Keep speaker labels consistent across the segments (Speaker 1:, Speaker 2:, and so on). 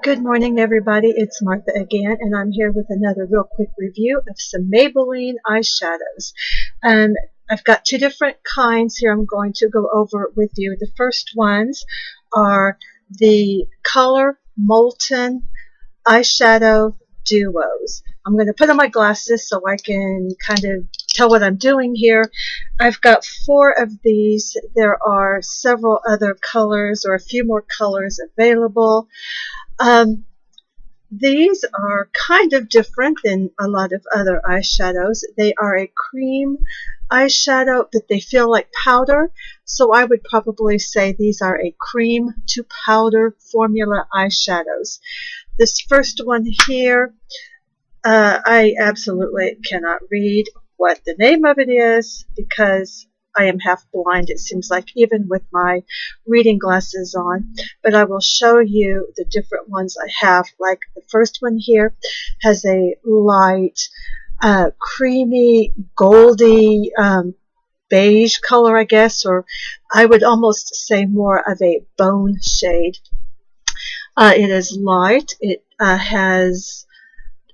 Speaker 1: Good morning, everybody. It's Martha again, and I'm here with another real quick review of some Maybelline eyeshadows. I've got two different kinds here I'm going to go over with you. The first ones are the color Molten eyeshadow duos. I'm going to put on my glasses so I can kind of tell what I'm doing here. I've got 4 of these. There are several other colors or a few more colors available. These are kind of different than a lot of other eyeshadows. They are a cream eyeshadow, but they feel like powder. So I would probably say these are a cream to powder formula eyeshadows. This first one here, I absolutely cannot read what the name of it is because I am half blind, it seems like, even with my reading glasses on. But I will show you the different ones I have. Like the first one here has a light, creamy, goldy, beige color, I guess, or I would almost say more of a bone shade. It is light. It has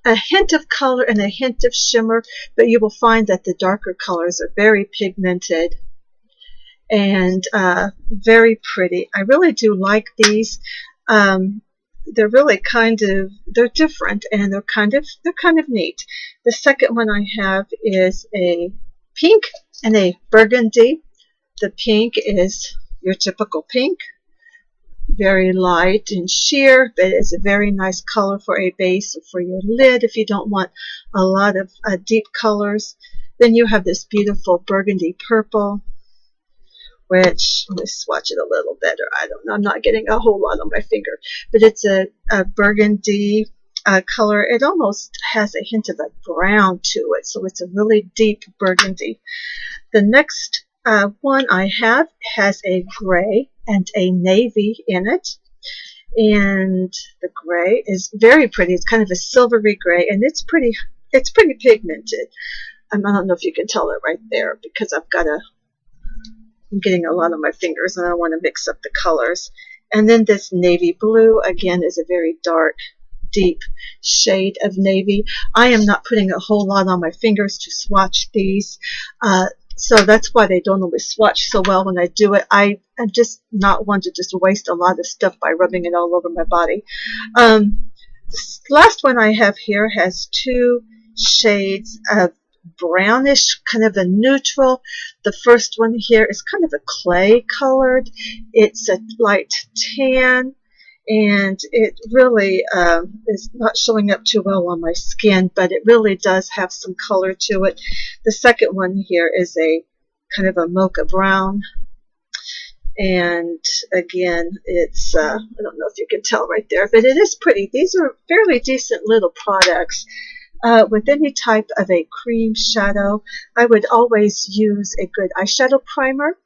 Speaker 1: a hint of color and a hint of shimmer, but you will find that the darker colors are very pigmented and very pretty. I really do like these. They're really they're different and they're kind of neat. The second one I have is a pink and a burgundy. The pink is your typical pink, very light and sheer, but it's a very nice color for a base for your lid if you don't want a lot of deep colors. Then you have this beautiful burgundy purple, which, let me swatch it a little better. I don't know, I'm not getting a whole lot on my finger, but it's a burgundy color. It almost has a hint of a brown to it, so it's a really deep burgundy. The next one I have has a gray and a navy in it, and the gray is very pretty. It's kind of a silvery gray, and it's pretty pigmented. I don't know if you can tell it right there because I'm getting a lot on my fingers and I want to mix up the colors. And then this navy blue again is a very dark, deep shade of navy. I am not putting a whole lot on my fingers to swatch these. So that's why they don't always swatch so well when I do it. I'm just not one to just waste a lot of stuff by rubbing it all over my body. This last one I have here has 2 shades of brownish, kind of a neutral. The first one here is kind of a clay colored. It's a light tan, and it really is not showing up too well on my skin, but it really does have some color to it. The second one here is a kind of a mocha brown, and again, it's I don't know if you can tell right there, but it is pretty. These are fairly decent little products. With any type of a cream shadow, I would always use a good eyeshadow primer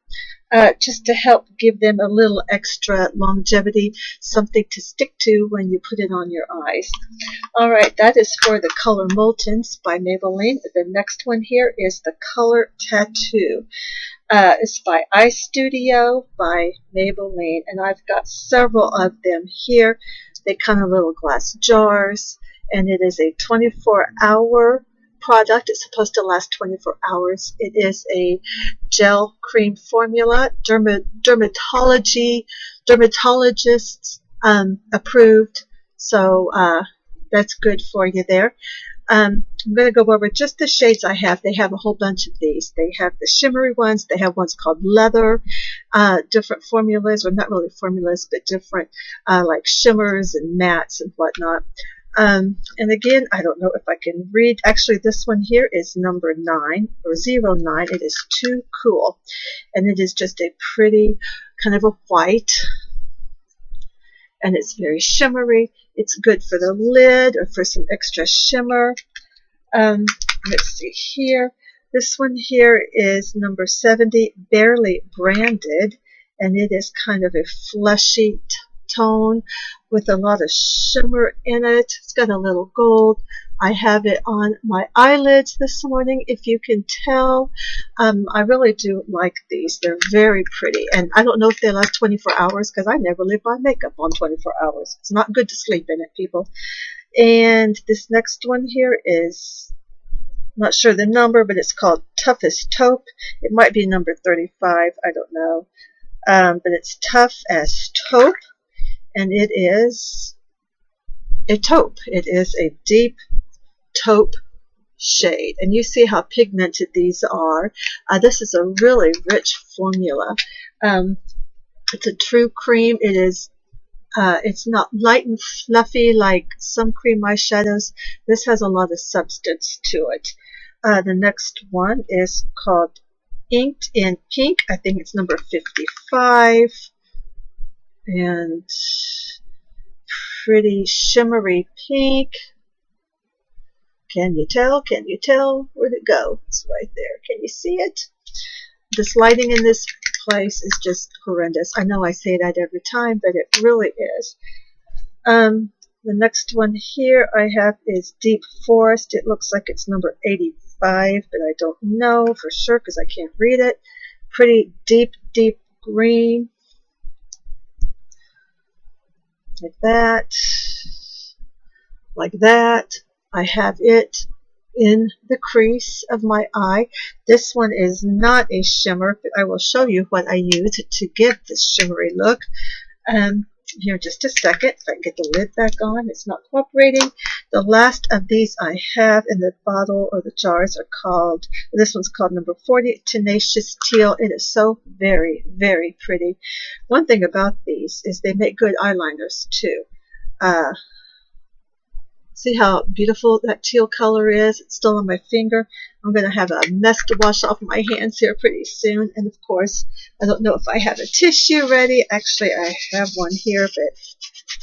Speaker 1: just to help give them a little extra longevity, something to stick to when you put it on your eyes. Alright, that is for the color Moltens by Maybelline. The next one here is the color Tattoo. It's by Eyeshadow by Maybelline, and I've got several of them here. They come in little glass jars, and it is a 24-hour product. It's supposed to last 24 hours. It is a gel cream formula, dermatologists approved, so that's good for you there. I'm going to go over just the shades I have. They have a whole bunch of these. They have the shimmery ones. They have ones called leather, different formulas, or not really formulas, but different like shimmers and mattes and whatnot. And again, I don't know if I can read. Actually, this one here is number 9 or 09. It is Too Cool, and it is just a pretty kind of a white, and it's very shimmery. It's good for the lid or for some extra shimmer. Let's see here. This one here is number 70, Barely Branded, and it is kind of a fleshy tone with a lot of shimmer in it. It's got a little gold, I have it on my eyelids this morning, if you can tell. I really do like these. They're very pretty. And I don't know if they last 24 hours because I never leave my makeup on 24 hours. It's not good to sleep in it, people. And this next one here is, I'm not sure the number, but it's called Toughest Taupe. It might be number 35. I don't know. But it's Tough as Taupe. And it is a taupe. It is a deep taupe shade. And you see how pigmented these are. This is a really rich formula. It's a true cream. It is it's not light and fluffy like some cream eyeshadows. This has a lot of substance to it. The next one is called Inked in Pink. I think it's number 55. And pretty shimmery pink. Can you tell? Can you tell? Where'd it go? It's right there. Can you see it? This lighting in this place is just horrendous. I know I say that every time, but it really is. The next one here I have is Deep Forest. It looks like it's number 85, but I don't know for sure because I can't read it. Pretty deep, deep green. Like that. Like that. I have it in the crease of my eye. This one is not a shimmer, but I will show you what I use to give this shimmery look. Here in just a second, if I can get the lid back on. It's not cooperating. The last of these I have in the bottle or the jars are called, this one's called number 40, Tenacious Teal. It is so very, very pretty. One thing about these is they make good eyeliners too. See how beautiful that teal color is? It's still on my finger. I'm going to have a mess to wash off my hands here pretty soon. And of course, I don't know if I have a tissue ready. Actually, I have one here, but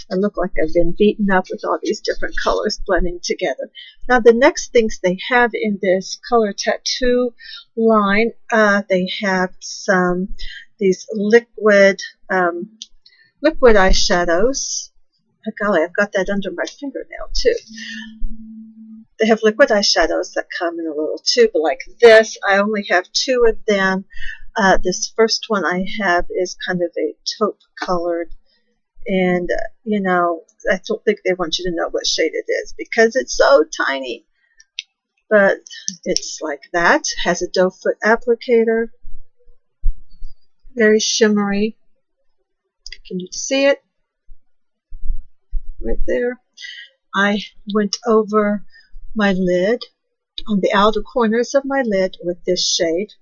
Speaker 1: I look like I've been beaten up with all these different colors blending together. Now, the next things they have in this color tattoo line, they have these liquid eyeshadows. Oh, golly, I've got that under my fingernail too. They have liquid eyeshadows that come in a little tube like this. I only have 2 of them. This first one I have is kind of a taupe colored. And, you know, I don't think they want you to know what shade it is because it's so tiny. But it's like that. Has a doe foot applicator. Very shimmery. Can you see it? Right there. I went over my lid, on the outer corners of my lid with this shade.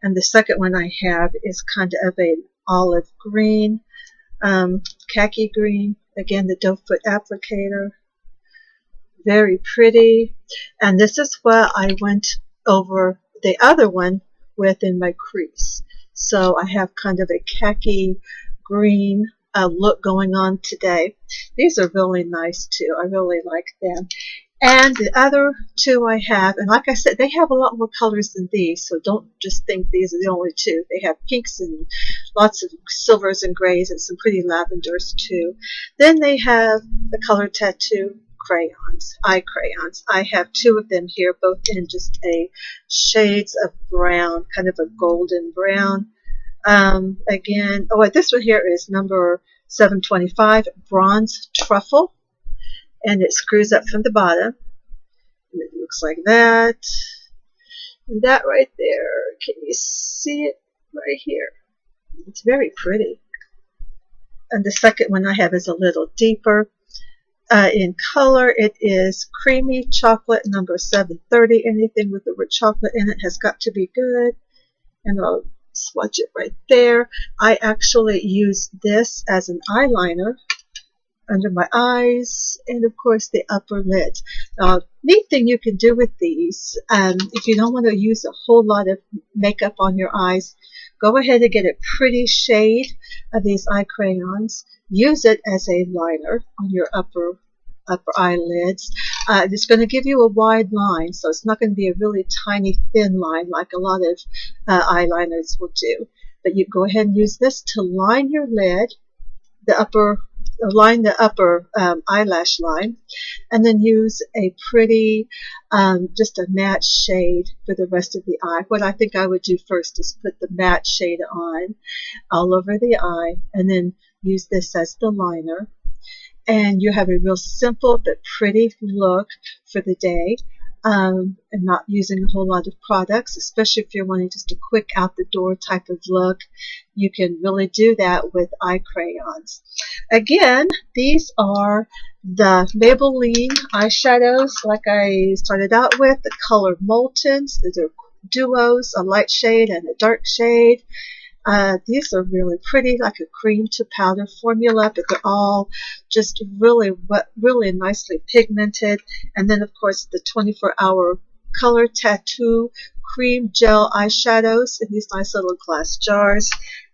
Speaker 1: And the second one I have is kind of an olive green, khaki green. Again, the doe foot applicator. Very pretty. And this is what I went over the other one with in my crease. So I have kind of a khaki green look going on today. These are really nice too. I really like them. And the other 2 I have, and like I said, they have a lot more colors than these, so don't just think these are the only 2. They have pinks and lots of silvers and grays and some pretty lavenders too. Then they have the color tattoo crayons, eye crayons. I have 2 of them here, both in just a shades of brown, kind of a golden brown. Again, this one here is number 725, Bronze Truffle, and it screws up from the bottom, and it looks like that, and that right there. Can you see it right here? It's very pretty. And the second one I have is a little deeper in color. It is Creamy Chocolate, number 730. Anything with the word chocolate in it has got to be good. And I'll swatch it right there. I actually use this as an eyeliner under my eyes and of course the upper lid. Neat thing you can do with these, if you don't want to use a whole lot of makeup on your eyes, go ahead and get a pretty shade of these eye crayons. Use it as a liner on your upper eyelids. It's going to give you a wide line, so it's not going to be a really tiny thin line like a lot of eyeliners will do. But you go ahead and use this to line your lid, the upper line the upper eyelash line, and then use a pretty, just a matte shade for the rest of the eye. What I think I would do first is put the matte shade on all over the eye, and then use this as the liner. And you have a real simple but pretty look for the day, and not using a whole lot of products, especially if you're wanting just a quick out the door type of look. You can really do that with eye crayons. Again, these are the Maybelline eyeshadows, like I started out with, the color Molten. These are duos, a light shade and a dark shade. These are really pretty, like a cream to powder formula, but they're all just really nicely pigmented. And then, of course, the 24-hour color tattoo cream gel eyeshadows in these nice little glass jars.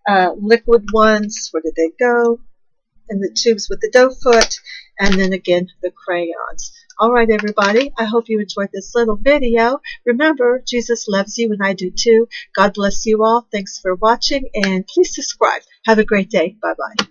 Speaker 1: Liquid ones, where did they go? In the tubes with the doe foot, and then again the crayons. Alright everybody, I hope you enjoyed this little video. Remember, Jesus loves you and I do too. God bless you all. Thanks for watching, and please subscribe. Have a great day. Bye bye.